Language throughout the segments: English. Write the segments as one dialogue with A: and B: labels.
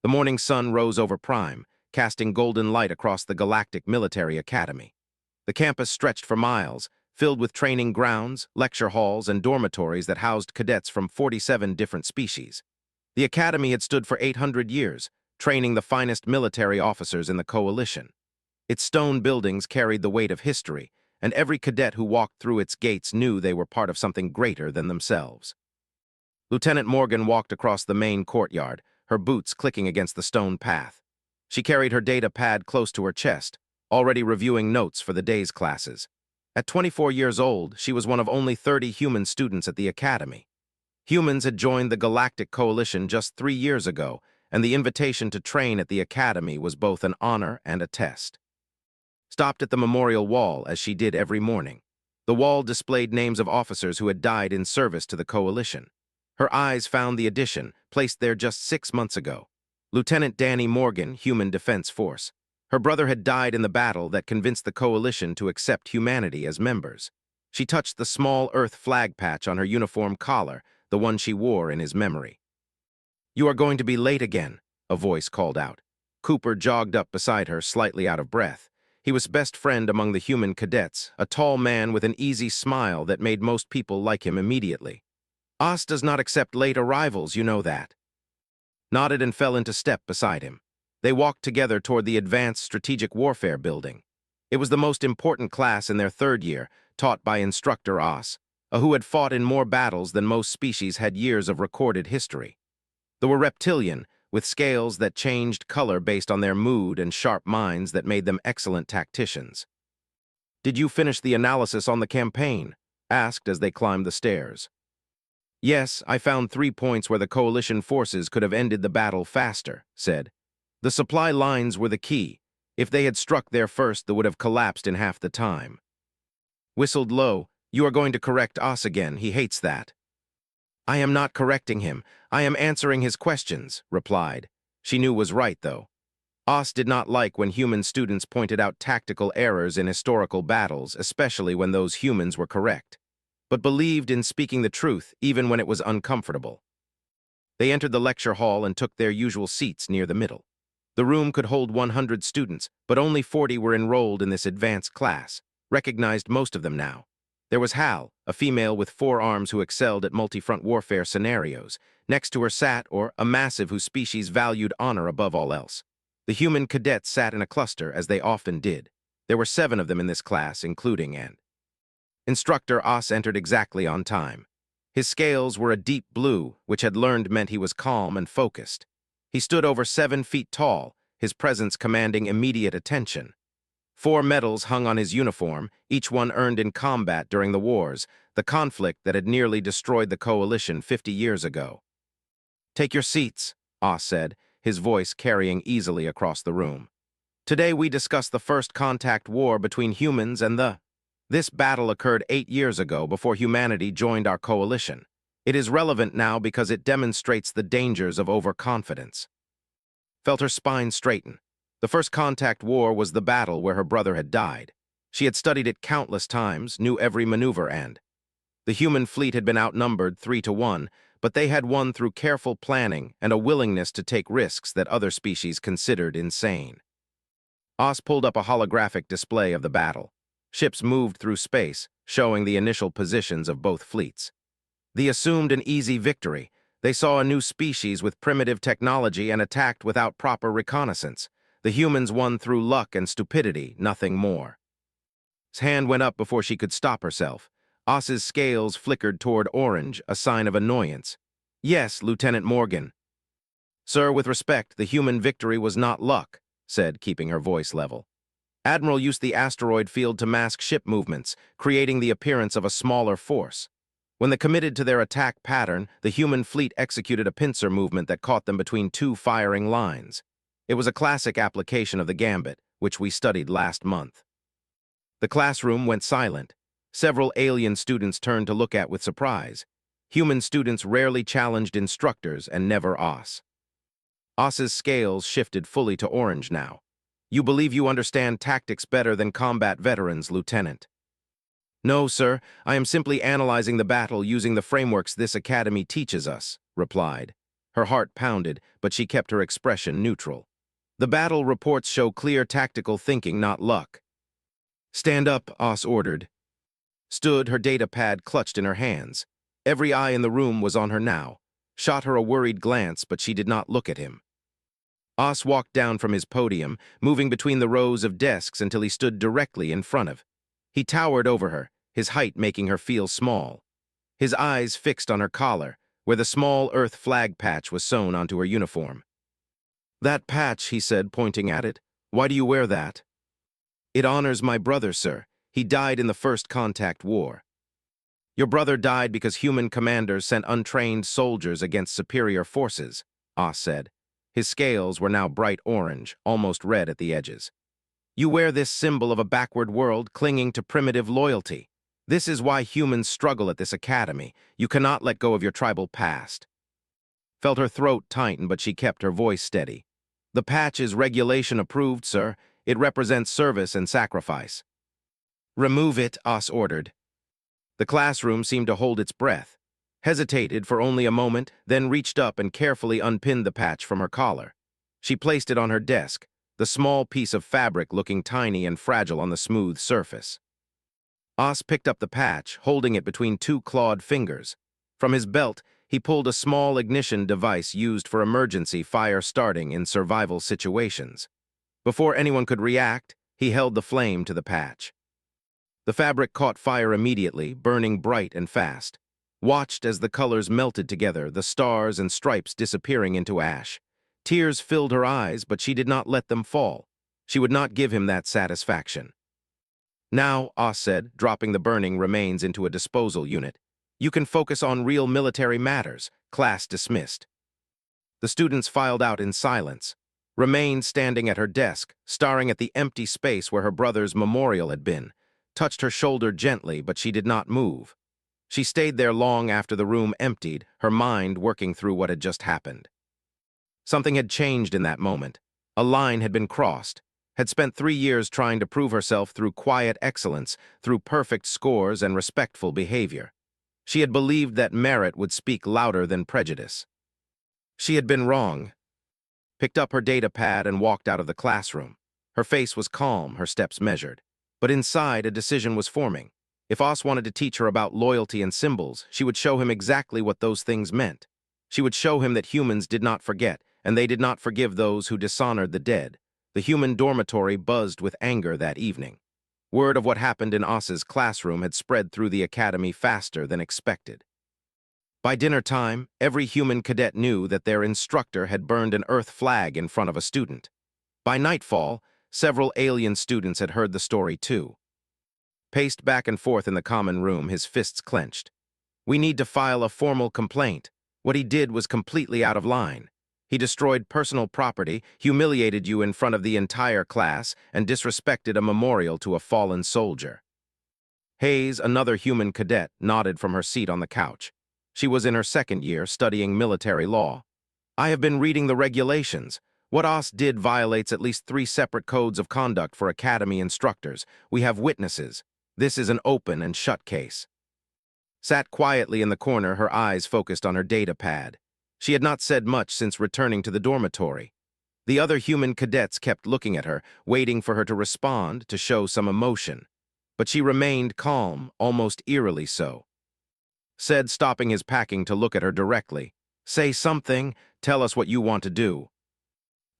A: The morning sun rose over Prime, casting golden light across the Galactic Military Academy. The campus stretched for miles, filled with training grounds, lecture halls, and dormitories that housed cadets from 47 different species. The academy had stood for 800 years, training the finest military officers in the coalition. Its stone buildings carried the weight of history, and every cadet who walked through its gates knew they were part of something greater than themselves. Lieutenant Morgan walked across the main courtyard, her boots clicking against the stone path. She carried her data pad close to her chest, already reviewing notes for the day's classes. At 24 years old, she was one of only 30 human students at the academy. Humans had joined the Galactic Coalition just 3 years ago, and the invitation to train at the academy was both an honor and a test. Stopped at the memorial wall, as she did every morning. The wall displayed names of officers who had died in service to the coalition. Her eyes found the addition, placed there just 6 months ago. Lieutenant Danny Morgan, Human Defense Force. Her brother had died in the battle that convinced the coalition to accept humanity as members. She touched the small Earth flag patch on her uniform collar, the one she wore in his memory. "You are going to be late again," a voice called out. Cooper jogged up beside her, slightly out of breath. He was best friend among the human cadets, a tall man with an easy smile that made most people like him immediately. "OS does not accept late arrivals, you know that." Nodded and fell into step beside him. They walked together toward the Advanced Strategic Warfare building. It was the most important class in their third year, taught by Instructor OS, who had fought in more battles than most species had years of recorded history. They were reptilian, with scales that changed color based on their mood and sharp minds that made them excellent tacticians. "Did you finish the analysis on the campaign?" asked as they climbed the stairs. "Yes, I found 3 points where the coalition forces could have ended the battle faster," said. "The supply lines were the key. If they had struck there first, they would have collapsed in half the time." Whistled low. "You are going to correct Os again. He hates that." "I am not correcting him. I am answering his questions," replied. She knew was right, though. Os did not like when human students pointed out tactical errors in historical battles, especially when those humans were correct, but believed in speaking the truth even when it was uncomfortable. They entered the lecture hall and took their usual seats near the middle. The room could hold 100 students, but only 40 were enrolled in this advanced class, recognized most of them now. There was Hal, a female with 4 arms who excelled at multi-front warfare scenarios. Next to her sat, a massive whose species valued honor above all else. The human cadets sat in a cluster, as they often did. There were 7 of them in this class, including Instructor Os entered exactly on time. His scales were a deep blue, which had learned meant he was calm and focused. He stood over 7 feet tall, his presence commanding immediate attention. 4 medals hung on his uniform, each one earned in combat during the wars, the conflict that had nearly destroyed the coalition 50 years ago. "Take your seats," Os said, his voice carrying easily across the room. "Today we discuss the first contact war between humans and This battle occurred 8 years ago before humanity joined our coalition. It is relevant now because it demonstrates the dangers of overconfidence." Felt her spine straighten. The first contact war was the battle where her brother had died. She had studied it countless times, knew every maneuver the human fleet had been outnumbered 3-1, but they had won through careful planning and a willingness to take risks that other species considered insane. Os pulled up a holographic display of the battle. Ships moved through space, showing the initial positions of both fleets. They assumed an easy victory. They saw a new species with primitive technology and attacked without proper reconnaissance. The humans won through luck and stupidity, nothing more. His hand went up before she could stop herself. Os's scales flickered toward orange, a sign of annoyance. "Yes, Lieutenant Morgan." "Sir, with respect, the human victory was not luck," said, keeping her voice level. "Admiral used the asteroid field to mask ship movements, creating the appearance of a smaller force. When they committed to their attack pattern, the human fleet executed a pincer movement that caught them between 2 firing lines. It was a classic application of the gambit, which we studied last month." The classroom went silent. Several alien students turned to look at with surprise. Human students rarely challenged instructors and never Os. Os's scales shifted fully to orange now. "You believe you understand tactics better than combat veterans, Lieutenant." "No, sir. I am simply analyzing the battle using the frameworks this academy teaches us," replied. Her heart pounded, but she kept her expression neutral. The battle reports show clear tactical thinking, not luck. Stand up, Oz ordered. Stood, her data pad clutched in her hands. Every eye in the room was on her now. Shot her a worried glance, but she did not look at him. Oz walked down from his podium, moving between the rows of desks until he stood directly in front of. He towered over her, his height making her feel small. His eyes fixed on her collar, where the small Earth flag patch was sewn onto her uniform. "That patch," he said, pointing at it. "Why do you wear that?" "It honors my brother, sir. He died in the First Contact War." "Your brother died because human commanders sent untrained soldiers against superior forces," Oz said. His scales were now bright orange, almost red at the edges. "You wear this symbol of a backward world clinging to primitive loyalty. This is why humans struggle at this academy. You cannot let go of your tribal past." Felt her throat tighten, but she kept her voice steady. "The patch is regulation approved, sir. It represents service and sacrifice." "Remove it," Oz ordered. The classroom seemed to hold its breath, hesitated for only a moment, then reached up and carefully unpinned the patch from her collar. She placed it on her desk, the small piece of fabric looking tiny and fragile on the smooth surface. Oz picked up the patch, holding it between two clawed fingers. From his belt, he pulled a small ignition device used for emergency fire starting in survival situations. Before anyone could react, he held the flame to the patch. The fabric caught fire immediately, burning bright and fast. Watched as the colors melted together, the stars and stripes disappearing into ash. Tears filled her eyes, but she did not let them fall. She would not give him that satisfaction. "Now," Oz said, dropping the burning remains into a disposal unit, "you can focus on real military matters." Class dismissed. The students filed out in silence. Remained standing at her desk, staring at the empty space where her brother's memorial had been. Touched her shoulder gently, but she did not move. She stayed there long after the room emptied, her mind working through what had just happened. Something had changed in that moment. A line had been crossed. Had spent 3 years trying to prove herself through quiet excellence, through perfect scores and respectful behavior. She had believed that merit would speak louder than prejudice. She had been wrong. Picked up her data pad and walked out of the classroom. Her face was calm, her steps measured. But inside, a decision was forming. If Oz wanted to teach her about loyalty and symbols, she would show him exactly what those things meant. She would show him that humans did not forget, and they did not forgive those who dishonored the dead. The human dormitory buzzed with anger that evening. Word of what happened in Oz's classroom had spread through the academy faster than expected. By dinner time, every human cadet knew that their instructor had burned an Earth flag in front of a student. By nightfall, several alien students had heard the story too. Paced back and forth in the common room, his fists clenched. "We need to file a formal complaint. What he did was completely out of line. He destroyed personal property, humiliated you in front of the entire class, and disrespected a memorial to a fallen soldier." Hayes, another human cadet, nodded from her seat on the couch. She was in her second year, studying military law. "I have been reading the regulations. What Oz did violates at least 3 separate codes of conduct for academy instructors. We have witnesses. This is an open and shut case." Sat quietly in the corner, her eyes focused on her data pad. She had not said much since returning to the dormitory. The other human cadets kept looking at her, waiting for her to respond, to show some emotion. But she remained calm, almost eerily so. Said, stopping his packing to look at her directly, "Say something. Tell us what you want to do."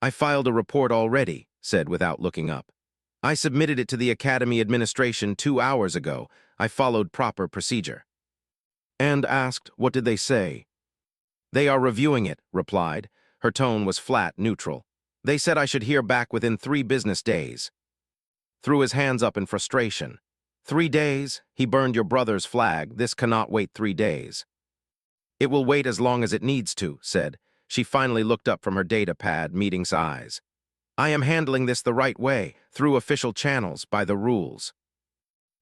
A: "I filed a report already," said without looking up. "I submitted it to the Academy administration 2 hours ago. I followed proper procedure." And asked, "What did they say?" "They are reviewing it," replied. Her tone was flat, neutral. "They said I should hear back within 3 business days." Threw his hands up in frustration. 3 days? He burned your brother's flag. This cannot wait 3 days. "It will wait as long as it needs to," said. She finally looked up from her data pad, meeting eyes. "I am handling this the right way, through official channels, by the rules."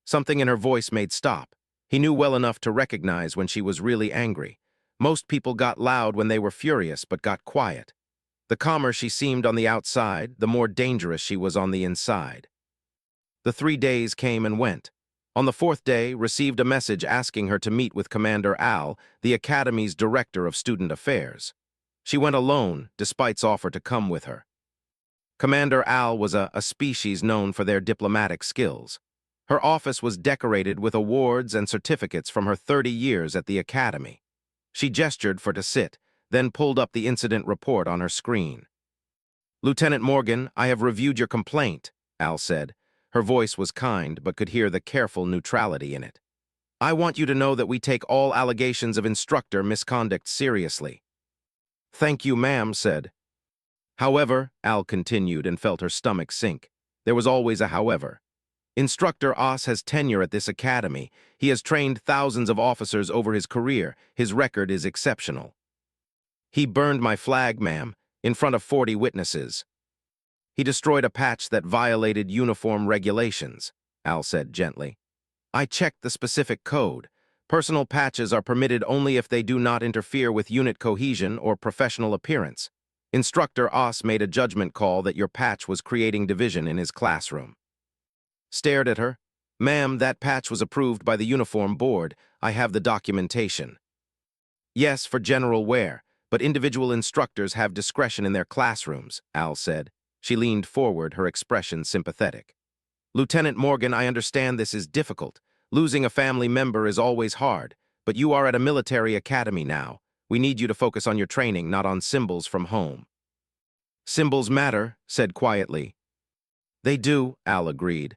A: Something in her voice made stop. He knew well enough to recognize when she was really angry. Most people got loud when they were furious, but got quiet. The calmer she seemed on the outside, the more dangerous she was on the inside. The 3 days came and went. On the 4th day, received a message asking her to meet with Commander Al, the Academy's Director of Student Affairs. She went alone, despite offer to come with her. Commander Al was a species known for their diplomatic skills. Her office was decorated with awards and certificates from her 30 years at the Academy. She gestured for to sit, then pulled up the incident report on her screen. "Lieutenant Morgan, I have reviewed your complaint," Al said. Her voice was kind, but could hear the careful neutrality in it. "I want you to know that we take all allegations of instructor misconduct seriously." "Thank you, ma'am," said. "However," Al continued and felt her stomach sink. There was always a however. "Instructor Oss has tenure at this academy. He has trained thousands of officers over his career. His record is exceptional." "He burned my flag, ma'am, in front of 40 witnesses. He destroyed a patch that violated uniform regulations," Al said gently. "I checked the specific code. Personal patches are permitted only if they do not interfere with unit cohesion or professional appearance. Instructor Oss made a judgment call that your patch was creating division in his classroom." Stared at her. "Ma'am, that patch was approved by the uniform board. I have the documentation." "Yes, for general wear, but individual instructors have discretion in their classrooms," Al said. She leaned forward, her expression sympathetic. "Lieutenant Morgan, I understand this is difficult. Losing a family member is always hard, but you are at a military academy now. We need you to focus on your training, not on symbols from home." "Symbols matter," said quietly. "They do," Al agreed.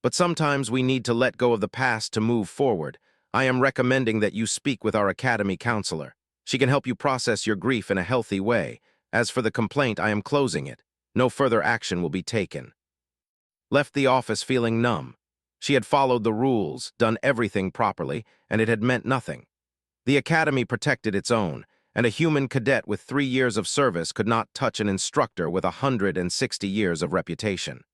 A: "But sometimes we need to let go of the past to move forward. I am recommending that you speak with our academy counselor. She can help you process your grief in a healthy way. As for the complaint, I am closing it. No further action will be taken." Left the office feeling numb. She had followed the rules, done everything properly, and it had meant nothing. The academy protected its own, and a human cadet with 3 years of service could not touch an instructor with 160 years of reputation.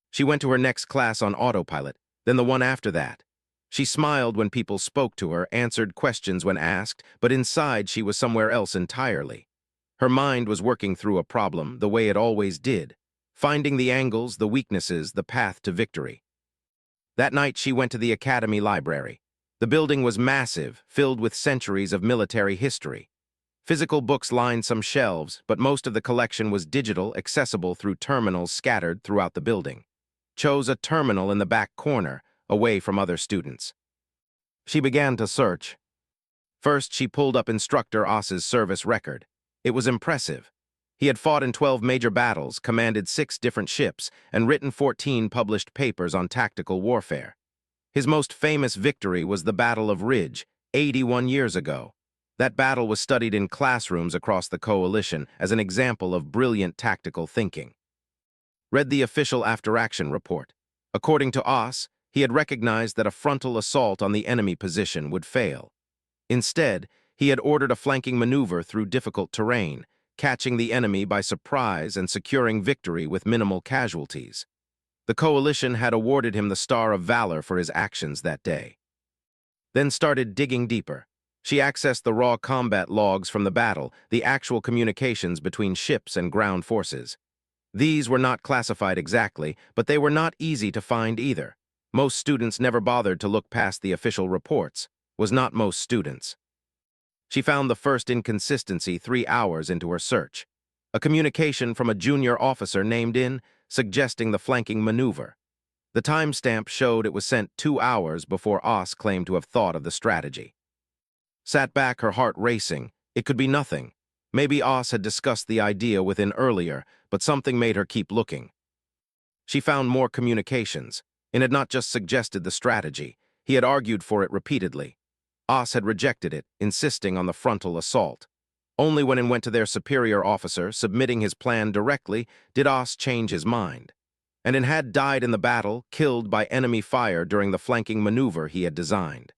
A: She went to her next class on autopilot, then the one after that. She smiled when people spoke to her, answered questions when asked, but inside she was somewhere else entirely. Her mind was working through a problem the way it always did, finding the angles, the weaknesses, the path to victory. That night she went to the academy library. The building was massive, filled with centuries of military history. Physical books lined some shelves, but most of the collection was digital, accessible through terminals scattered throughout the building. Chose a terminal in the back corner, away from other students. She began to search. First, she pulled up Instructor Oss's service record. It was impressive. He had fought in 12 major battles, commanded 6 different ships, and written 14 published papers on tactical warfare. His most famous victory was the Battle of Ridge, 81 years ago. That battle was studied in classrooms across the coalition as an example of brilliant tactical thinking. Read the official after-action report. According to Oss, he had recognized that a frontal assault on the enemy position would fail. Instead, he had ordered a flanking maneuver through difficult terrain, catching the enemy by surprise and securing victory with minimal casualties. The coalition had awarded him the Star of Valor for his actions that day. Then started digging deeper. She accessed the raw combat logs from the battle, the actual communications between ships and ground forces. These were not classified exactly, but they were not easy to find either. Most students never bothered to look past the official reports. Was not most students. She found the first inconsistency 3 hours into her search. A communication from a junior officer named in, suggesting the flanking maneuver. The timestamp showed it was sent 2 hours before Oss claimed to have thought of the strategy. Sat back, her heart racing. It could be nothing. Maybe Oss had discussed the idea within earlier, but something made her keep looking. She found more communications. It had not just suggested the strategy. He had argued for it repeatedly. Oss had rejected it, insisting on the frontal assault. Only when it went to their superior officer, submitting his plan directly, did Oss change his mind. And it had died in the battle, killed by enemy fire during the flanking maneuver he had designed.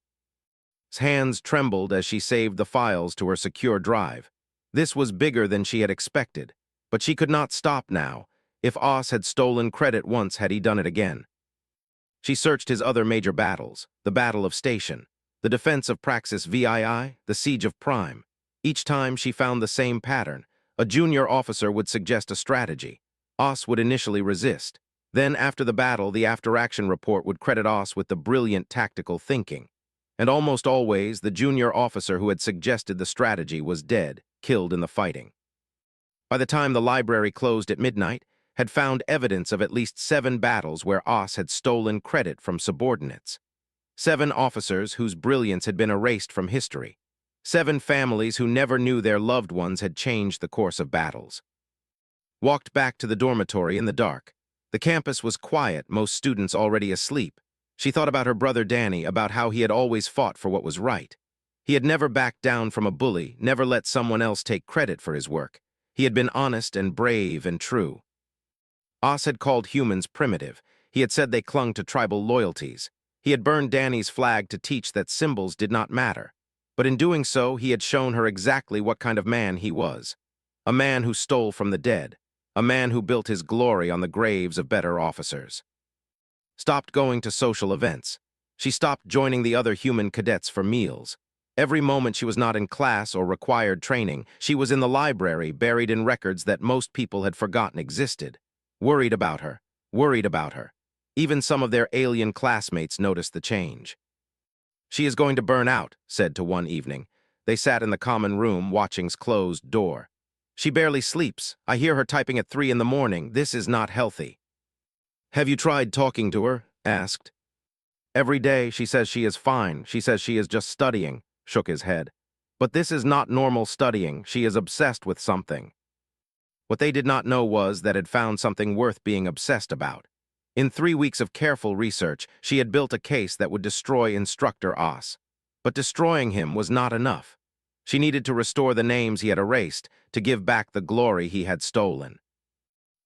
A: His hands trembled as she saved the files to her secure drive. This was bigger than she had expected, but she could not stop now. If Oss had stolen credit once, had he done it again? She searched his other major battles, the Battle of Station, the defense of Praxis VII, the Siege of Prime. Each time she found the same pattern. A junior officer would suggest a strategy. Oss would initially resist. Then, after the battle, the after-action report would credit Oss with the brilliant tactical thinking. And almost always, the junior officer who had suggested the strategy was dead. killed in the fighting. By the time the library closed at midnight, had found evidence of at least 7 battles where Oz had stolen credit from subordinates. 7 officers whose brilliance had been erased from history. 7 families who never knew their loved ones had changed the course of battles. Walked back to the dormitory in the dark. The campus was quiet, most students already asleep. She thought about her brother Danny, about how he had always fought for what was right. He had never backed down from a bully, never let someone else take credit for his work. He had been honest and brave and true. Oz had called humans primitive. He had said they clung to tribal loyalties. He had burned Danny's flag to teach that symbols did not matter. But in doing so, he had shown her exactly what kind of man he was. A man who stole from the dead. A man who built his glory on the graves of better officers. Stopped going to social events. She stopped joining the other human cadets for meals. Every moment she was not in class or required training, she was in the library, buried in records that most people had forgotten existed. Worried about her. Worried about her. Even some of their alien classmates noticed the change. "She is going to burn out," said to one evening. They sat in the common room, watching's closed door. "She barely sleeps. I hear her typing at 3 in the morning. This is not healthy." "Have you tried talking to her?" asked. "Every day she says she is fine. She says she is just studying," shook his head. "But this is not normal studying. She is obsessed with something." What they did not know was that had found something worth being obsessed about. In 3 weeks of careful research, she had built a case that would destroy Instructor Oz. But destroying him was not enough. She needed to restore the names he had erased, to give back the glory he had stolen.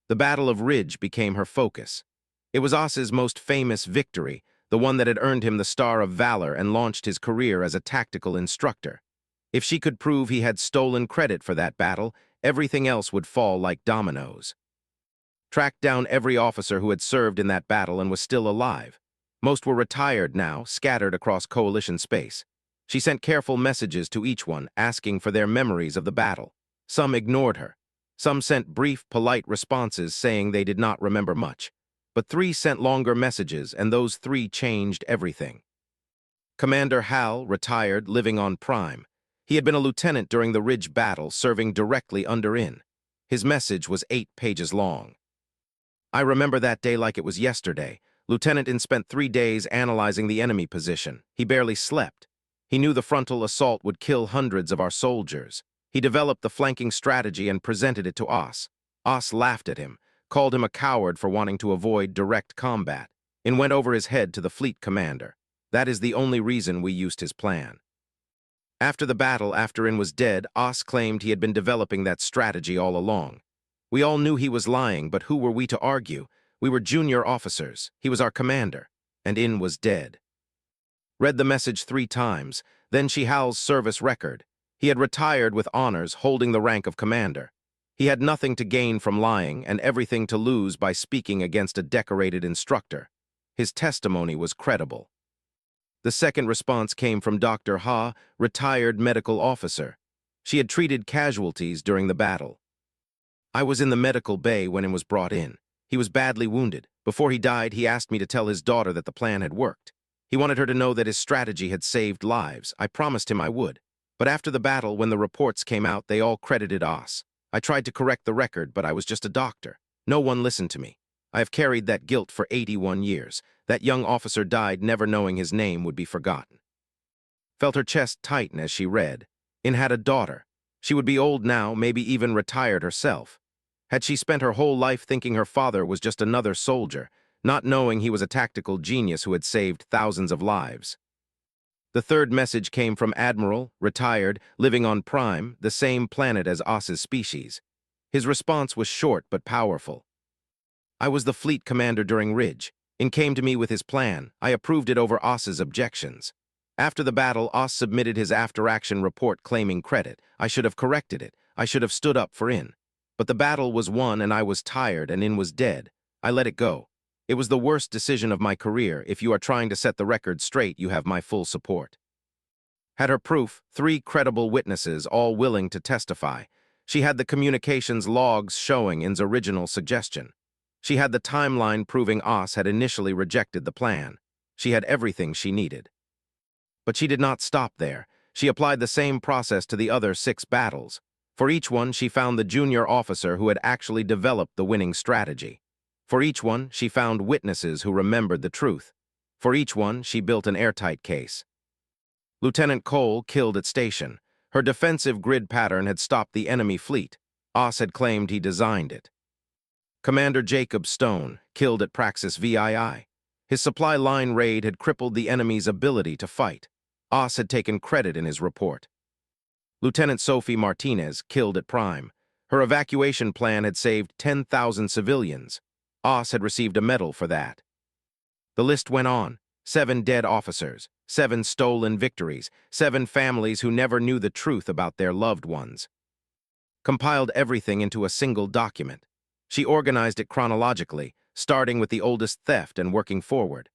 A: The Battle of Ridge became her focus. It was Oz's most famous victory, the one that had earned him the Star of Valor and launched his career as a tactical instructor. If she could prove he had stolen credit for that battle, everything else would fall like dominoes. Tracked down every officer who had served in that battle and was still alive. Most were retired now, scattered across Coalition space. She sent careful messages to each one, asking for their memories of the battle. Some ignored her. Some sent brief, polite responses saying they did not remember much. But 3 sent longer messages, and those 3 changed everything. Commander Hal, retired, living on Prime. He had been a lieutenant during the Ridge battle, serving directly under In. His message was 8 pages long. "I remember that day like it was yesterday. Lieutenant In spent 3 days analyzing the enemy position. He barely slept. He knew the frontal assault would kill hundreds of our soldiers. He developed the flanking strategy and presented it to Oz. Oz laughed at him, called him a coward for wanting to avoid direct combat, and went over his head to the fleet commander. That is the only reason we used his plan." After the battle, after In was dead, Oz claimed he had been developing that strategy all along. We all knew he was lying, but who were we to argue? We were junior officers. He was our commander, and In was dead. Read the message 3 times, then she Hal's service record. He had retired with honors, holding the rank of commander. He had nothing to gain from lying and everything to lose by speaking against a decorated instructor. His testimony was credible. The second response came from Dr. Ha, retired medical officer. She had treated casualties during the battle. "I was in the medical bay when it was brought in. He was badly wounded. Before he died, he asked me to tell his daughter that the plan had worked. He wanted her to know that his strategy had saved lives. I promised him I would. But after the battle, when the reports came out, they all credited Oz. I tried to correct the record, but I was just a doctor. No one listened to me. I have carried that guilt for 81 years. That young officer died never knowing his name would be forgotten." Felt her chest tighten as she read. In had a daughter. She would be old now, maybe even retired herself. Had she spent her whole life thinking her father was just another soldier, not knowing he was a tactical genius who had saved thousands of lives? The third message came from Admiral, retired, living on Prime, the same planet as Oz's species. His response was short but powerful. "I was the fleet commander during Ridge. In came to me with his plan. I approved it over Oz's objections. After the battle, Oz submitted his after-action report claiming credit. I should have corrected it. I should have stood up for In. But the battle was won and I was tired and In was dead. I let it go. It was the worst decision of my career. If you are trying to set the record straight, you have my full support." Had her proof, 3 credible witnesses, all willing to testify. She had the communications logs showing In's original suggestion. She had the timeline proving Oz had initially rejected the plan. She had everything she needed. But she did not stop there. She applied the same process to the other 6 battles. For each one, she found the junior officer who had actually developed the winning strategy. For each one, she found witnesses who remembered the truth. For each one, she built an airtight case. Lieutenant Cole killed at station. Her defensive grid pattern had stopped the enemy fleet. Oss had claimed he designed it. Commander Jacob Stone killed at Praxis VII. His supply line raid had crippled the enemy's ability to fight. Oss had taken credit in his report. Lieutenant Sophie Martinez killed at Prime. Her evacuation plan had saved 10,000 civilians. Oss had received a medal for that. The list went on. 7 dead officers, 7 stolen victories, 7 families who never knew the truth about their loved ones. Compiled everything into a single document. She organized it chronologically, starting with the oldest theft and working forward.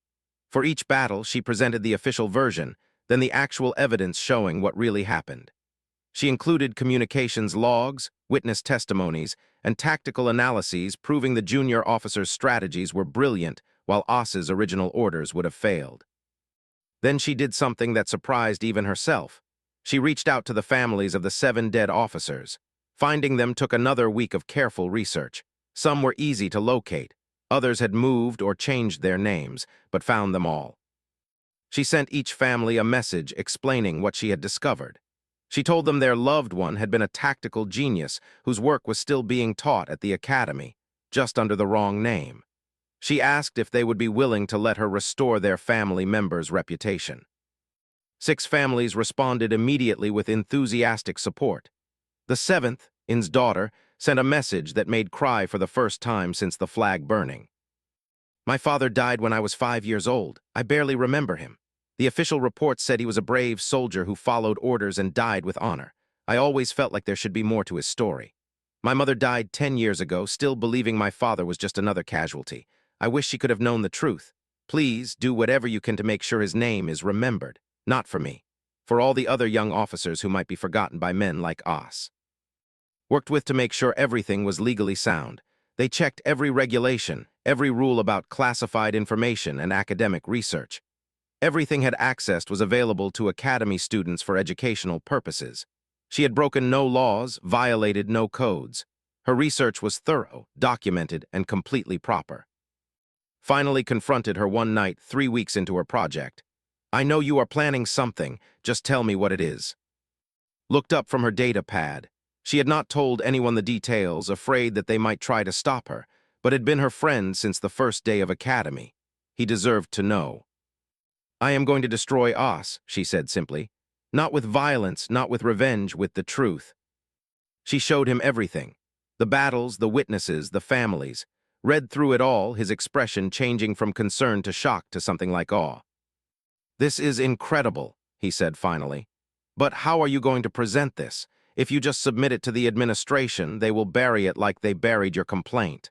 A: For each battle, she presented the official version, then the actual evidence showing what really happened. She included communications logs, witness testimonies, and tactical analyses proving the junior officer's strategies were brilliant while Oss's original orders would have failed. Then she did something that surprised even herself. She reached out to the families of the 7 dead officers. Finding them took another week of careful research. Some were easy to locate. Others had moved or changed their names, but found them all. She sent each family a message explaining what she had discovered. She told them their loved one had been a tactical genius whose work was still being taught at the academy, just under the wrong name. She asked if they would be willing to let her restore their family member's reputation. 6 families responded immediately with enthusiastic support. The 7th, In's daughter, sent a message that made cry for the first time since the flag burning. My father died when I was 5 years old. I barely remember him. The official report said he was a brave soldier who followed orders and died with honor. I always felt like there should be more to his story. My mother died 10 years ago, still believing my father was just another casualty. I wish she could have known the truth. Please do whatever you can to make sure his name is remembered. Not for me. For all the other young officers who might be forgotten by men like Oss. Worked with to make sure everything was legally sound. They checked every regulation, every rule about classified information and academic research. Everything had accessed was available to academy students for educational purposes. She had broken no laws, violated no codes. Her research was thorough, documented, and completely proper. Finally confronted her one night 3 weeks into her project. I know you are planning something, just tell me what it is. Looked up from her data pad. She had not told anyone the details, afraid that they might try to stop her, but had been her friend since the first day of academy. He deserved to know. I am going to destroy Oss, she said simply. Not with violence, not with revenge, with the truth. She showed him everything. The battles, the witnesses, the families. Read through it all, his expression changing from concern to shock to something like awe. This is incredible, he said finally. But how are you going to present this? If you just submit it to the administration, they will bury it like they buried your complaint.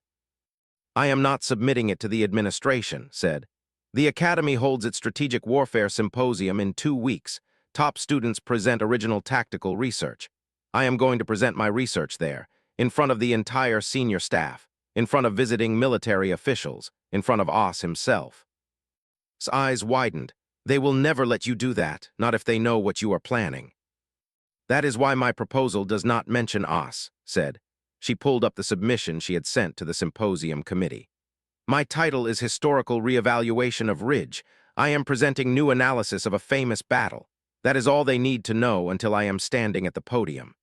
A: I am not submitting it to the administration, said. The Academy holds its Strategic Warfare Symposium in 2 weeks. Top students present original tactical research. I am going to present my research there, in front of the entire senior staff, in front of visiting military officials, in front of Oss himself. His eyes widened. They will never let you do that, not if they know what you are planning. That is why my proposal does not mention Oss, said. She pulled up the submission she had sent to the symposium committee. My title is Historical Reevaluation of Ridge. I am presenting new analysis of a famous battle. That is all they need to know until I am standing at the podium.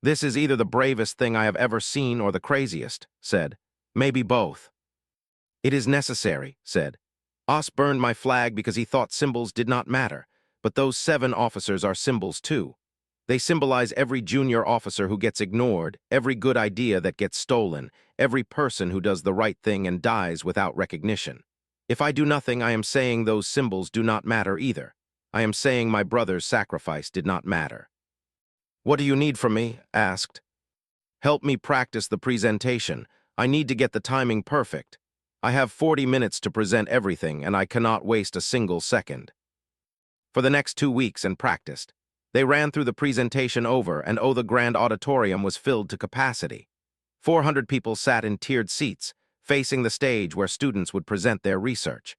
A: This is either the bravest thing I have ever seen or the craziest, said. Maybe both. It is necessary, said. Oss burned my flag because he thought symbols did not matter, but those 7 officers are symbols too. They symbolize every junior officer who gets ignored, every good idea that gets stolen, every person who does the right thing and dies without recognition. If I do nothing, I am saying those symbols do not matter either. I am saying my brother's sacrifice did not matter. What do you need from me? Asked. Help me practice the presentation. I need to get the timing perfect. I have 40 minutes to present everything, and I cannot waste a single second. For the next 2 weeks and practiced. They ran through the presentation over, and the grand auditorium was filled to capacity. 400 people sat in tiered seats, facing the stage where students would present their research.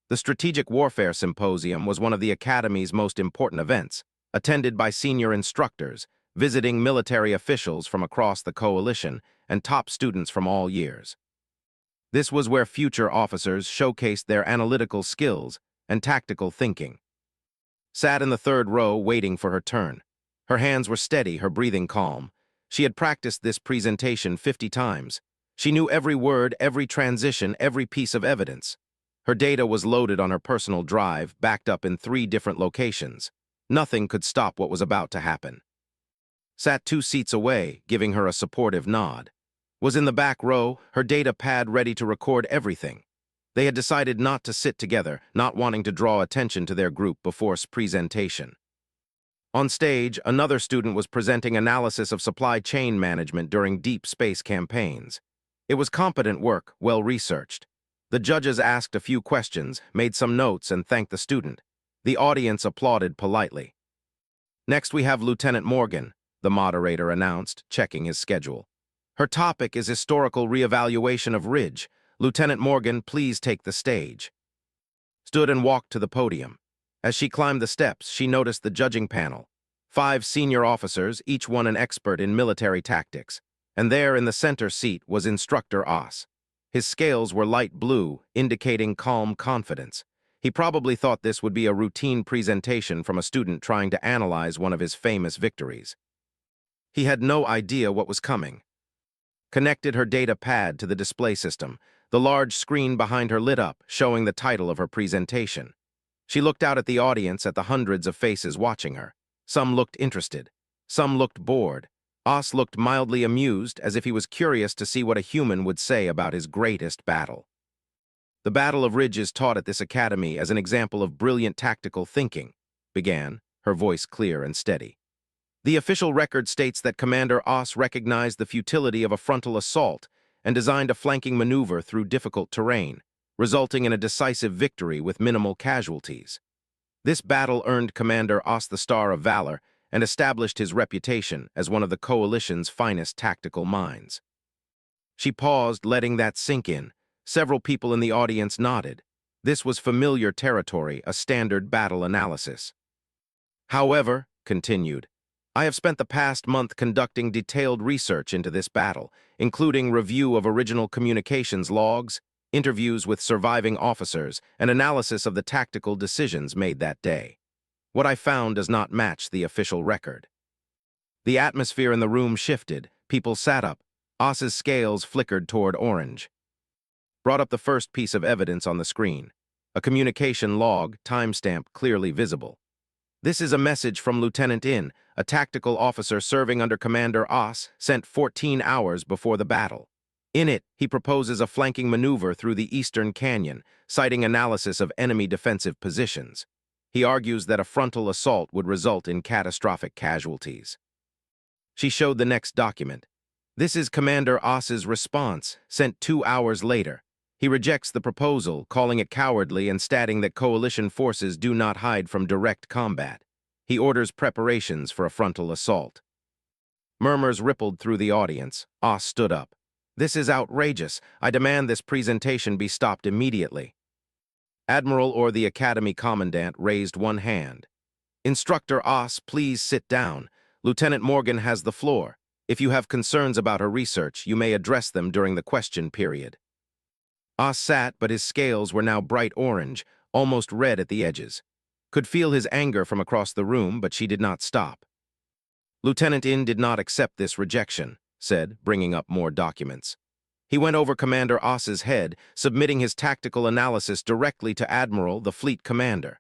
A: The Strategic Warfare Symposium was one of the Academy's most important events, attended by senior instructors, visiting military officials from across the coalition and top students from all years. This was where future officers showcased their analytical skills and tactical thinking. Sat in the third row waiting for her turn. Her hands were steady, her breathing calm. She had practiced this presentation 50 times. She knew every word, every transition, every piece of evidence. Her data was loaded on her personal drive, backed up in 3 different locations. Nothing could stop what was about to happen. Sat 2 seats away, giving her a supportive nod. Was in the back row, her data pad ready to record everything. They had decided not to sit together, not wanting to draw attention to their group before presentation. On stage, another student was presenting analysis of supply chain management during deep space campaigns. It was competent work, well-researched. The judges asked a few questions, made some notes, and thanked the student. The audience applauded politely. Next, we have Lieutenant Morgan, the moderator announced, checking his schedule. Her topic is historical reevaluation of Ridge. Lieutenant Morgan, please take the stage. Stood and walked to the podium. As she climbed the steps, she noticed the judging panel. 5 senior officers, each one an expert in military tactics. And there in the center seat was Instructor Os. His scales were light blue, indicating calm confidence. He probably thought this would be a routine presentation from a student trying to analyze one of his famous victories. He had no idea what was coming. Connected her data pad to the display system. The large screen behind her lit up, showing the title of her presentation. She looked out at the audience, at the hundreds of faces watching her. Some looked interested. Some looked bored. Os looked mildly amused, as if he was curious to see what a human would say about his greatest battle. The Battle of Ridge is taught at this academy as an example of brilliant tactical thinking, began, her voice clear and steady. The official record states that Commander Os recognized the futility of a frontal assault and designed a flanking maneuver through difficult terrain, resulting in a decisive victory with minimal casualties. This battle earned Commander Os the Star of Valor and established his reputation as one of the coalition's finest tactical minds. She paused, letting that sink in. Several people in the audience nodded. This was familiar territory, a standard battle analysis. However, continued, I have spent the past month conducting detailed research into this battle, including review of original communications logs, interviews with surviving officers, and analysis of the tactical decisions made that day. What I found does not match the official record. The atmosphere in the room shifted. People sat up. Os's scales flickered toward orange. Brought up the first piece of evidence on the screen. A communication log, timestamp clearly visible. This is a message from Lieutenant In, a tactical officer serving under Commander Os, sent 14 hours before the battle. In it, he proposes a flanking maneuver through the Eastern Canyon, citing analysis of enemy defensive positions. He argues that a frontal assault would result in catastrophic casualties. She showed the next document. This is Commander Os's response, sent 2 hours later. He rejects the proposal, calling it cowardly and stating that coalition forces do not hide from direct combat. He orders preparations for a frontal assault. Murmurs rippled through the audience. Os stood up. This is outrageous. I demand this presentation be stopped immediately. Admiral or the Academy Commandant raised one hand. Instructor Os, please sit down. Lieutenant Morgan has the floor. If you have concerns about her research, you may address them during the question period. Os sat, but his scales were now bright orange, almost red at the edges. Could feel his anger from across the room, but she did not stop. Lieutenant In did not accept this rejection, said, bringing up more documents. He went over Commander Os's head, submitting his tactical analysis directly to Admiral, the fleet commander.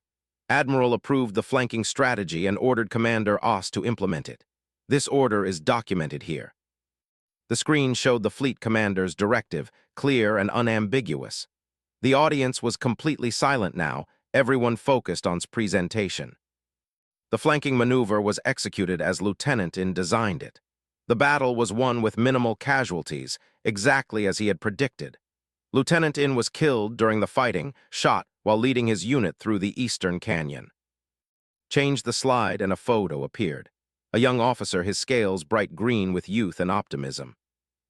A: Admiral approved the flanking strategy and ordered Commander Os to implement it. This order is documented here. The screen showed the fleet commander's directive, clear and unambiguous. The audience was completely silent now, everyone focused on his presentation. The flanking maneuver was executed as Lieutenant In designed it. The battle was won with minimal casualties, exactly as he had predicted. Lieutenant In was killed during the fighting, shot while leading his unit through the Eastern Canyon. Changed the slide and a photo appeared. A young officer, his scales bright green with youth and optimism.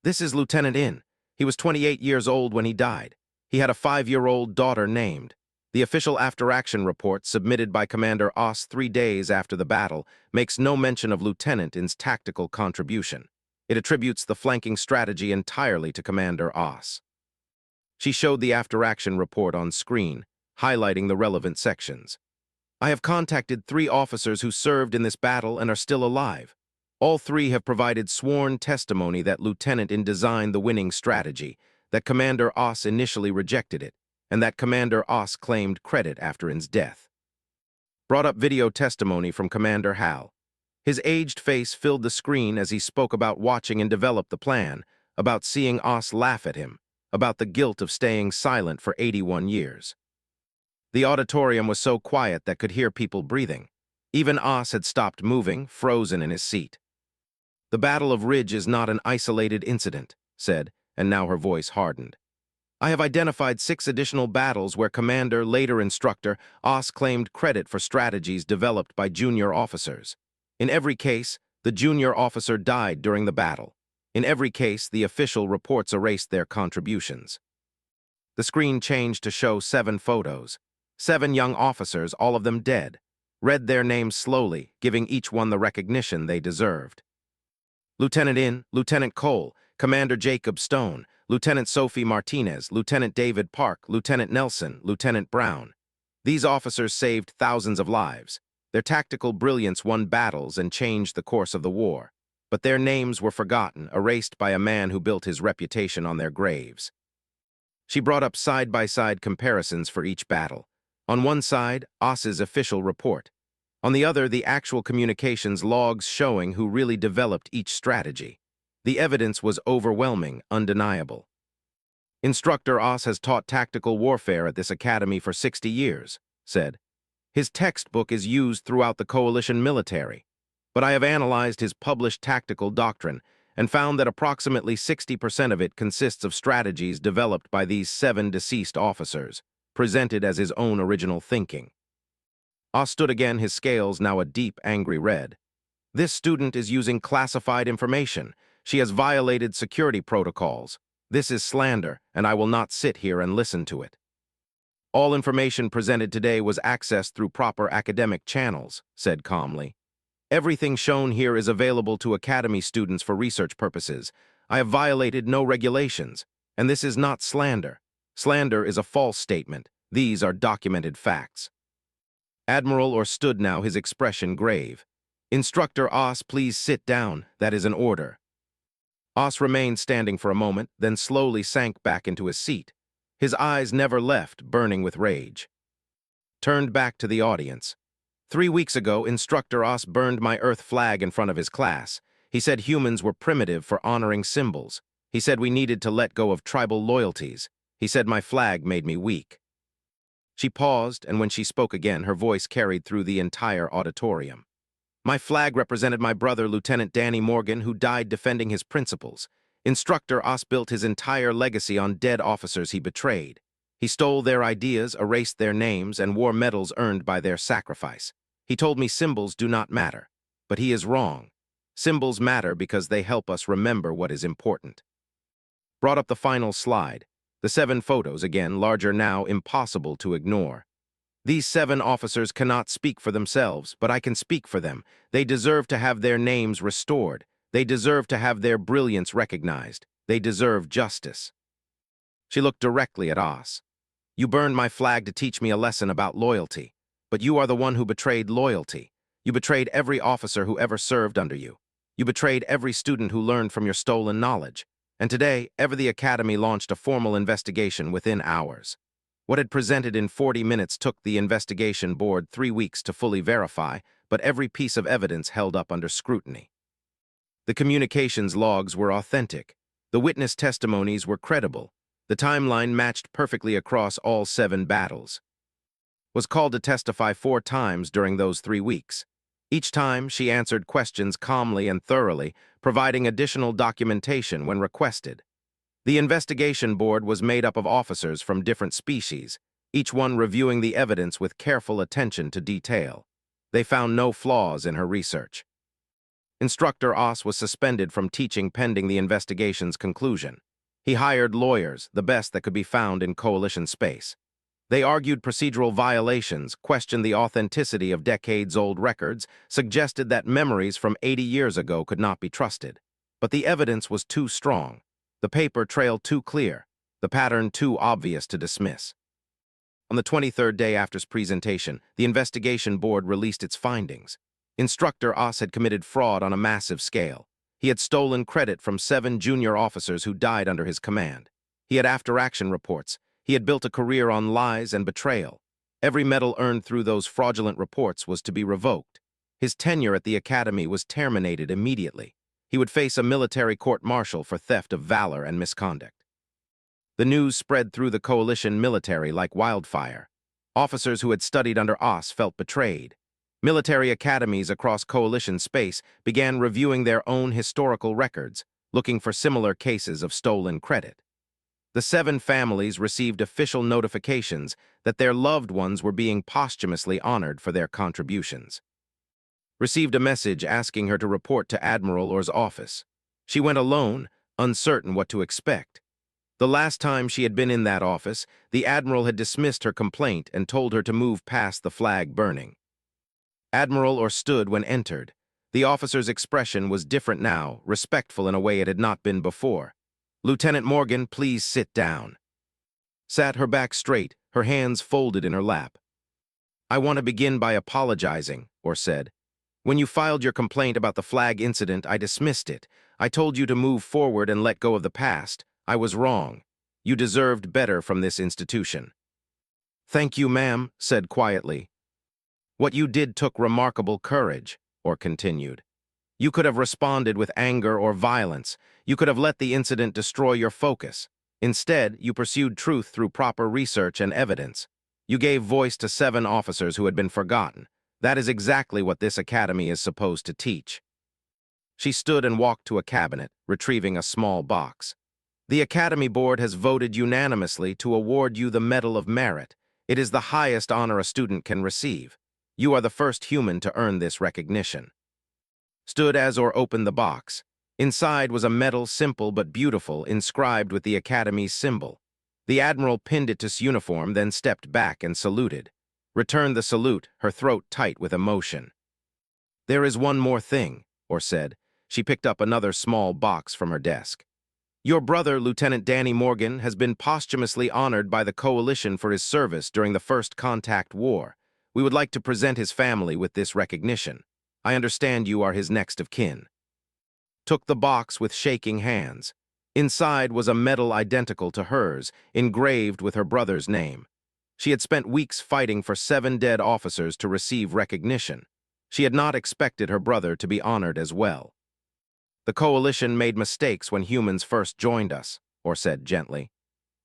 A: This is Lieutenant In. He was 28 years old when he died. He had a 5-year-old daughter named. The official after-action report submitted by Commander Oss 3 days after the battle makes no mention of Lieutenant In's tactical contribution. It attributes the flanking strategy entirely to Commander Oss. She showed the after-action report on screen, highlighting the relevant sections. I have contacted 3 officers who served in this battle and are still alive. All 3 have provided sworn testimony that Lieutenant In designed the winning strategy, that Commander Oss initially rejected it, and that Commander Oss claimed credit after In's death. Brought up video testimony from Commander Hal. His aged face filled the screen as he spoke about watching and develop the plan, about seeing Oss laugh at him, about the guilt of staying silent for 81 years. The auditorium was so quiet that could hear people breathing. Even Oss had stopped moving, frozen in his seat. The Battle of Ridge is not an isolated incident, said, and now her voice hardened. I have identified 6 additional battles where Commander, later Instructor, Oss claimed credit for strategies developed by junior officers. In every case, the junior officer died during the battle. In every case, the official reports erased their contributions. The screen changed to show 7 photos. 7 young officers, all of them dead, read their names slowly, giving each one the recognition they deserved. Lieutenant In, Lieutenant Cole, Commander Jacob Stone, Lieutenant Sophie Martinez, Lieutenant David Park, Lieutenant Nelson, Lieutenant Brown. These officers saved thousands of lives. Their tactical brilliance won battles and changed the course of the war. But their names were forgotten, erased by a man who built his reputation on their graves. She brought up side-by-side comparisons for each battle. On one side, Oss's official report. On the other, the actual communications logs showing who really developed each strategy. The evidence was overwhelming, undeniable. Instructor Oss has taught tactical warfare at this academy for 60 years, said. His textbook is used throughout the coalition military. But I have analyzed his published tactical doctrine and found that approximately 60% of it consists of strategies developed by these 7 deceased officers, presented as his own original thinking. Oss stood again, his scales now a deep, angry red. This student is using classified information. She has violated security protocols. This is slander, and I will not sit here and listen to it. All information presented today was accessed through proper academic channels, said calmly. Everything shown here is available to Academy students for research purposes. I have violated no regulations, and this is not slander. Slander is a false statement. These are documented facts. Admiral Orr stood now, his expression grave. Instructor Oss, please sit down. That is an order. Oss remained standing for a moment, then slowly sank back into his seat. His eyes never left, burning with rage. Turned back to the audience. 3 weeks ago, Instructor Oss burned my Earth flag in front of his class. He said humans were primitive for honoring symbols. He said we needed to let go of tribal loyalties. He said my flag made me weak. She paused, and when she spoke again, her voice carried through the entire auditorium. My flag represented my brother, Lieutenant Danny Morgan, who died defending his principles. Instructor Oss built his entire legacy on dead officers he betrayed. He stole their ideas, erased their names, and wore medals earned by their sacrifice. He told me symbols do not matter, but he is wrong. Symbols matter because they help us remember what is important. Brought up the final slide. The 7 photos, again, larger now, impossible to ignore. These 7 officers cannot speak for themselves, but I can speak for them. They deserve to have their names restored. They deserve to have their brilliance recognized. They deserve justice. She looked directly at Oss. You burned my flag to teach me a lesson about loyalty, but you are the one who betrayed loyalty. You betrayed every officer who ever served under you. You betrayed every student who learned from your stolen knowledge. And today, the Academy launched a formal investigation within hours. What had presented in 40 minutes took the investigation board 3 weeks to fully verify, but every piece of evidence held up under scrutiny. The communications logs were authentic. The witness testimonies were credible. The timeline matched perfectly across all 7 battles. Was called to testify 4 times during those 3 weeks. Each time, she answered questions calmly and thoroughly, providing additional documentation when requested. The investigation board was made up of officers from different species, each one reviewing the evidence with careful attention to detail. They found no flaws in her research. Instructor Oss was suspended from teaching pending the investigation's conclusion. He hired lawyers, the best that could be found in coalition space. They argued procedural violations, questioned the authenticity of decades-old records, suggested that memories from 80 years ago could not be trusted. But the evidence was too strong. The paper trail too clear, the pattern too obvious to dismiss. On the 23rd day after his presentation, the investigation board released its findings. Instructor Oss had committed fraud on a massive scale. He had stolen credit from 7 junior officers who died under his command. He had after-action reports. He had built a career on lies and betrayal. Every medal earned through those fraudulent reports was to be revoked. His tenure at the academy was terminated immediately. He would face a military court-martial for theft of valor and misconduct. The news spread through the coalition military like wildfire. Officers who had studied under Oss felt betrayed. Military academies across coalition space began reviewing their own historical records, looking for similar cases of stolen credit. The 7 families received official notifications that their loved ones were being posthumously honored for their contributions. Received a message asking her to report to Admiral Orr's office. She went alone, uncertain what to expect. The last time she had been in that office, the Admiral had dismissed her complaint and told her to move past the flag burning. Admiral Orr stood when entered. The officer's expression was different now, respectful in a way it had not been before. "Lieutenant Morgan, please sit down." Sat her back straight, her hands folded in her lap. "I want to begin by apologizing," Orr said. "When you filed your complaint about the flag incident, I dismissed it. I told you to move forward and let go of the past. I was wrong. You deserved better from this institution." "Thank you, ma'am," said quietly. "What you did took remarkable courage," Orr continued. "You could have responded with anger or violence. You could have let the incident destroy your focus. Instead, you pursued truth through proper research and evidence. You gave voice to 7 officers who had been forgotten. That is exactly what this academy is supposed to teach." She stood and walked to a cabinet, retrieving a small box. "The Academy Board has voted unanimously to award you the Medal of Merit. It is the highest honor a student can receive. You are the first human to earn this recognition." Stood as Orr opened the box. Inside was a medal, simple but beautiful, inscribed with the Academy's symbol. The Admiral pinned it to his uniform, then stepped back and saluted. Returned the salute, her throat tight with emotion. "There is one more thing," Orr said. She picked up another small box from her desk. "Your brother, Lieutenant Danny Morgan, has been posthumously honored by the Coalition for his service during the First Contact War. We would like to present his family with this recognition. I understand you are his next of kin." Took the box with shaking hands. Inside was a medal identical to hers, engraved with her brother's name. She had spent weeks fighting for 7 dead officers to receive recognition. She had not expected her brother to be honored as well. "The Coalition made mistakes when humans first joined us," Orr said gently.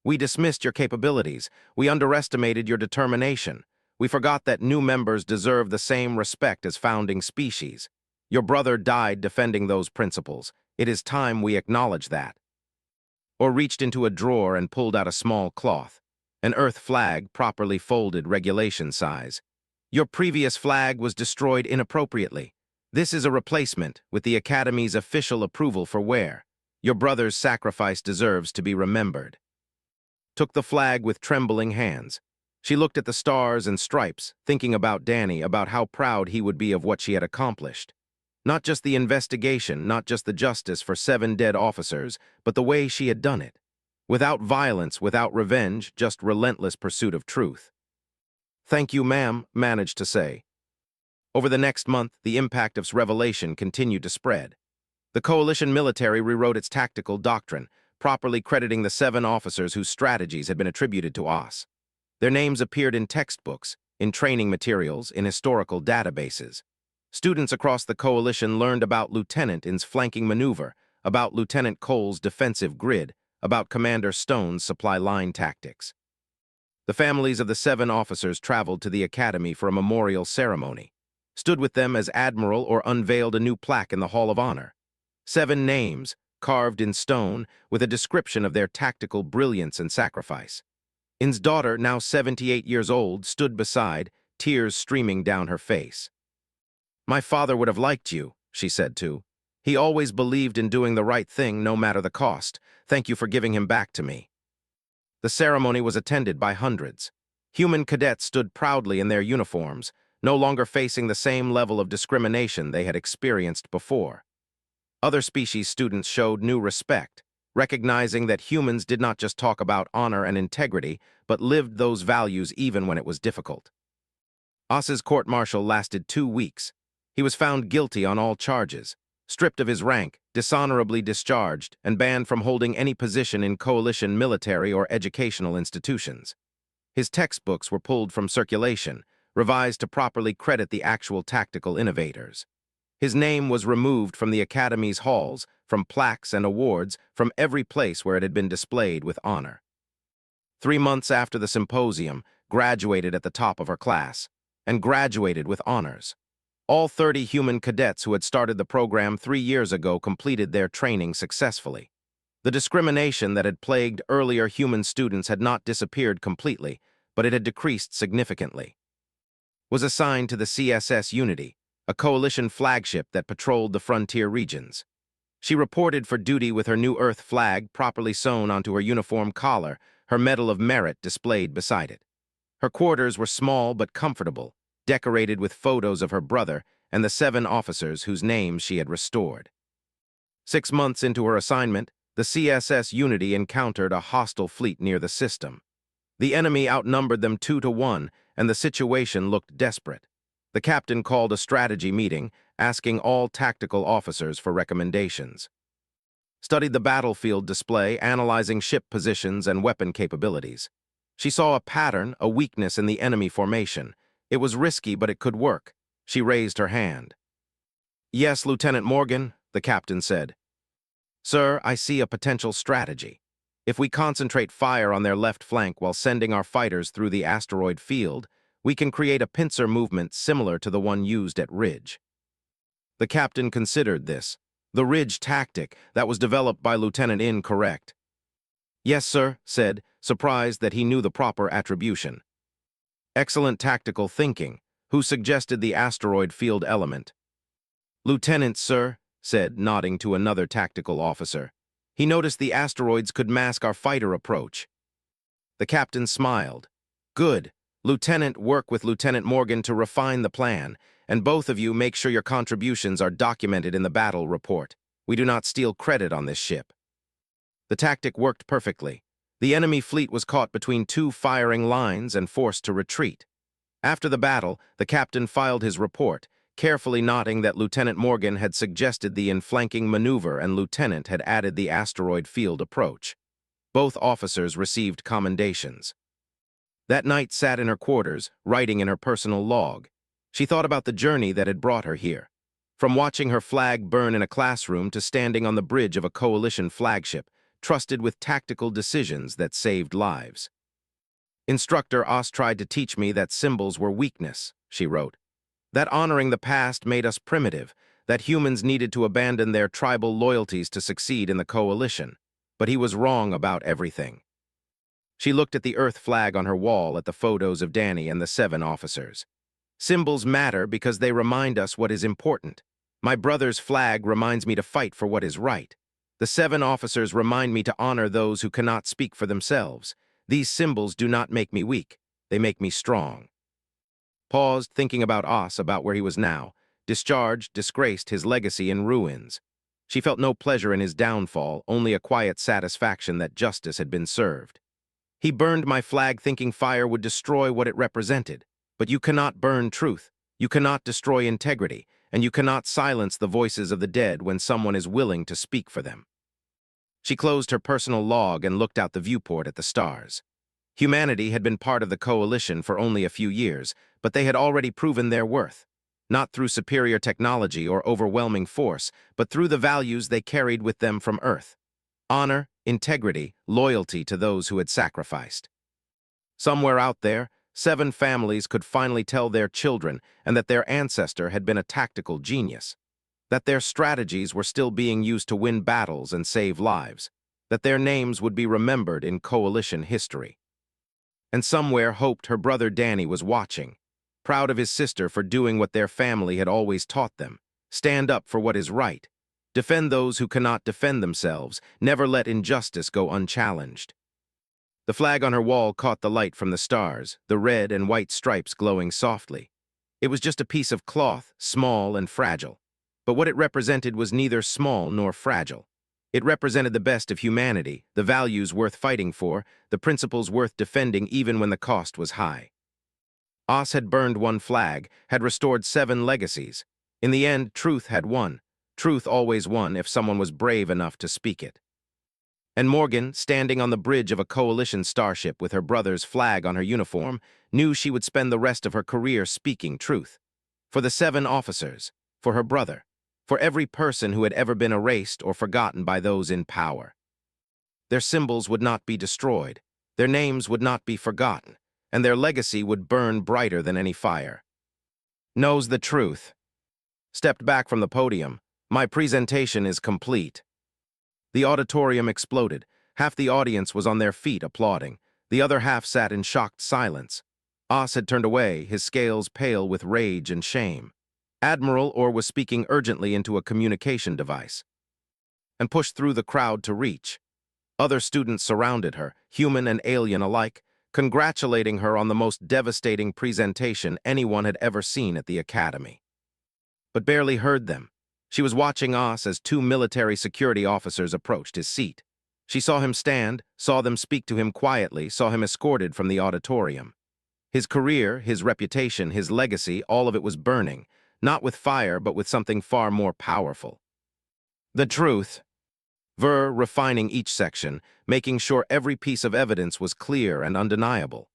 A: "We dismissed your capabilities. We underestimated your determination. We forgot that new members deserve the same respect as founding species. Your brother died defending those principles. It is time we acknowledge that." Orr reached into a drawer and pulled out a small cloth. An Earth flag, properly folded, regulation size. "Your previous flag was destroyed inappropriately. This is a replacement, with the Academy's official approval for wear. Your brother's sacrifice deserves to be remembered." Took the flag with trembling hands. She looked at the stars and stripes, thinking about Danny, about how proud he would be of what she had accomplished. Not just the investigation, not just the justice for 7 dead officers, but the way she had done it. Without violence, without revenge, just relentless pursuit of truth. "Thank you, ma'am," managed to say. Over the next month, the impact of its revelation continued to spread. The coalition military rewrote its tactical doctrine, properly crediting the 7 officers whose strategies had been attributed to Oss. Their names appeared in textbooks, in training materials, in historical databases. Students across the coalition learned about Lieutenant In's flanking maneuver, about Lieutenant Cole's defensive grid, about Commander Stone's supply line tactics. The families of the 7 officers traveled to the academy for a memorial ceremony, stood with them as Admiral Orr unveiled a new plaque in the Hall of Honor. 7 names, carved in stone, with a description of their tactical brilliance and sacrifice. In's daughter, now 78 years old, stood beside, tears streaming down her face. "My father would have liked you," she said too. "He always believed in doing the right thing no matter the cost. Thank you for giving him back to me." The ceremony was attended by hundreds. Human cadets stood proudly in their uniforms, no longer facing the same level of discrimination they had experienced before. Other species students showed new respect, recognizing that humans did not just talk about honor and integrity, but lived those values even when it was difficult. Os's court-martial lasted 2 weeks. He was found guilty on all charges, stripped of his rank, dishonorably discharged, and banned from holding any position in coalition military or educational institutions. His textbooks were pulled from circulation, revised to properly credit the actual tactical innovators. His name was removed from the Academy's halls, from plaques and awards, from every place where it had been displayed with honor. 3 months after the symposium, graduated at the top of her class, and graduated with honors. All 30 human cadets who had started the program 3 years ago completed their training successfully. The discrimination that had plagued earlier human students had not disappeared completely, but it had decreased significantly. Was assigned to the CSS Unity, a coalition flagship that patrolled the frontier regions. She reported for duty with her New Earth flag properly sewn onto her uniform collar, her Medal of Merit displayed beside it. Her quarters were small but comfortable, decorated with photos of her brother and the 7 officers whose names she had restored. 6 months into her assignment, the CSS Unity encountered a hostile fleet near the system. The enemy outnumbered them 2 to 1, and the situation looked desperate. The captain called a strategy meeting, asking all tactical officers for recommendations. Studied the battlefield display, analyzing ship positions and weapon capabilities. She saw a pattern, a weakness in the enemy formation. It was risky, but it could work. She raised her hand. "Yes, Lieutenant Morgan," the captain said. "Sir, I see a potential strategy. If we concentrate fire on their left flank while sending our fighters through the asteroid field, we can create a pincer movement similar to the one used at Ridge." The captain considered this. The Ridge tactic that was developed by Lieutenant In correct. "Yes, sir," said, surprised that he knew the proper attribution. "Excellent tactical thinking. Who suggested the asteroid field element?" "Lieutenant, sir," said, nodding to another tactical officer. "He noticed the asteroids could mask our fighter approach." The captain smiled. "Good. Lieutenant, work with Lieutenant Morgan to refine the plan, and both of you make sure your contributions are documented in the battle report. We do not steal credit on this ship." The tactic worked perfectly. The enemy fleet was caught between 2 firing lines and forced to retreat. After the battle, the captain filed his report, carefully noting that Lieutenant Morgan had suggested the inflanking maneuver and Lieutenant had added the asteroid field approach. Both officers received commendations. That night sat in her quarters, writing in her personal log. She thought about the journey that had brought her here. From watching her flag burn in a classroom to standing on the bridge of a coalition flagship, trusted with tactical decisions that saved lives. "Instructor Os tried to teach me that symbols were weakness," she wrote. "That honoring the past made us primitive, that humans needed to abandon their tribal loyalties to succeed in the coalition. But he was wrong about everything." She looked at the Earth flag on her wall at the photos of Danny and the 7 officers. "Symbols matter because they remind us what is important. My brother's flag reminds me to fight for what is right. The 7 officers remind me to honor those who cannot speak for themselves. These symbols do not make me weak. They make me strong." Paused, thinking about Os, about where he was now. Discharged, disgraced, his legacy in ruins. She felt no pleasure in his downfall, only a quiet satisfaction that justice had been served. "He burned my flag thinking fire would destroy what it represented. But you cannot burn truth. You cannot destroy integrity. And you cannot silence the voices of the dead when someone is willing to speak for them." She closed her personal log and looked out the viewport at the stars. Humanity had been part of the coalition for only a few years, but they had already proven their worth. Not through superior technology or overwhelming force, but through the values they carried with them from Earth. Honor, integrity, loyalty to those who had sacrificed. Somewhere out there, 7 families could finally tell their children and that their ancestor had been a tactical genius, that their strategies were still being used to win battles and save lives, that their names would be remembered in coalition history. And somewhere hoped her brother Danny was watching, proud of his sister for doing what their family had always taught them: stand up for what is right, defend those who cannot defend themselves, never let injustice go unchallenged. The flag on her wall caught the light from the stars, the red and white stripes glowing softly. It was just a piece of cloth, small and fragile. But what it represented was neither small nor fragile. It represented the best of humanity, the values worth fighting for, the principles worth defending even when the cost was high. Oz had burned one flag, had restored 7 legacies. In the end, truth had won. Truth always won if someone was brave enough to speak it. And Morgan, standing on the bridge of a coalition starship with her brother's flag on her uniform, knew she would spend the rest of her career speaking truth. For the 7 officers, for her brother, for every person who had ever been erased or forgotten by those in power. Their symbols would not be destroyed, their names would not be forgotten, and their legacy would burn brighter than any fire. Knows the truth. Stepped back from the podium. My presentation is complete. The auditorium exploded. Half the audience was on their feet applauding. The other half sat in shocked silence. Oz had turned away, his scales pale with rage and shame. Admiral Orr was speaking urgently into a communication device and pushed through the crowd to reach. Other students surrounded her, human and alien alike, congratulating her on the most devastating presentation anyone had ever seen at the Academy. But barely heard them. She was watching Oz as 2 military security officers approached his seat. She saw him stand, saw them speak to him quietly, saw him escorted from the auditorium. His career, his reputation, his legacy, all of it was burning, not with fire, but with something far more powerful. The truth. Ver refining each section, making sure every piece of evidence was clear and undeniable.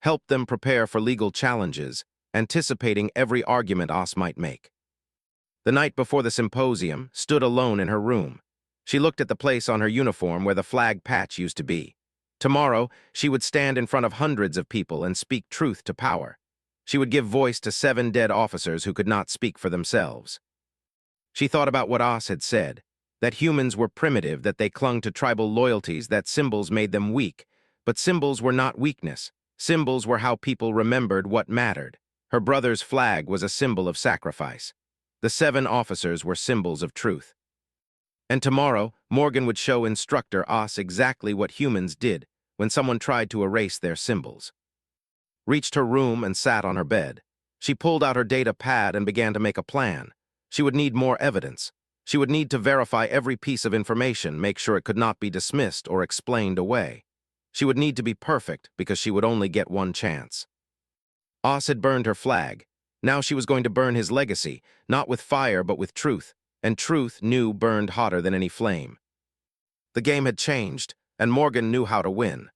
A: Helped them prepare for legal challenges, anticipating every argument Oz might make. The night before the symposium, stood alone in her room. She looked at the place on her uniform where the flag patch used to be. Tomorrow, she would stand in front of hundreds of people and speak truth to power. She would give voice to 7 dead officers who could not speak for themselves. She thought about what Oz had said, that humans were primitive, that they clung to tribal loyalties, that symbols made them weak. But symbols were not weakness. Symbols were how people remembered what mattered. Her brother's flag was a symbol of sacrifice. The 7 officers were symbols of truth. And tomorrow, Morgan would show Instructor Oz exactly what humans did when someone tried to erase their symbols. Reached her room and sat on her bed. She pulled out her data pad and began to make a plan. She would need more evidence. She would need to verify every piece of information, make sure it could not be dismissed or explained away. She would need to be perfect because she would only get one chance. Oz had burned her flag. Now she was going to burn his legacy, not with fire but with truth, and truth burned hotter than any flame. The game had changed, and Morgan knew how to win.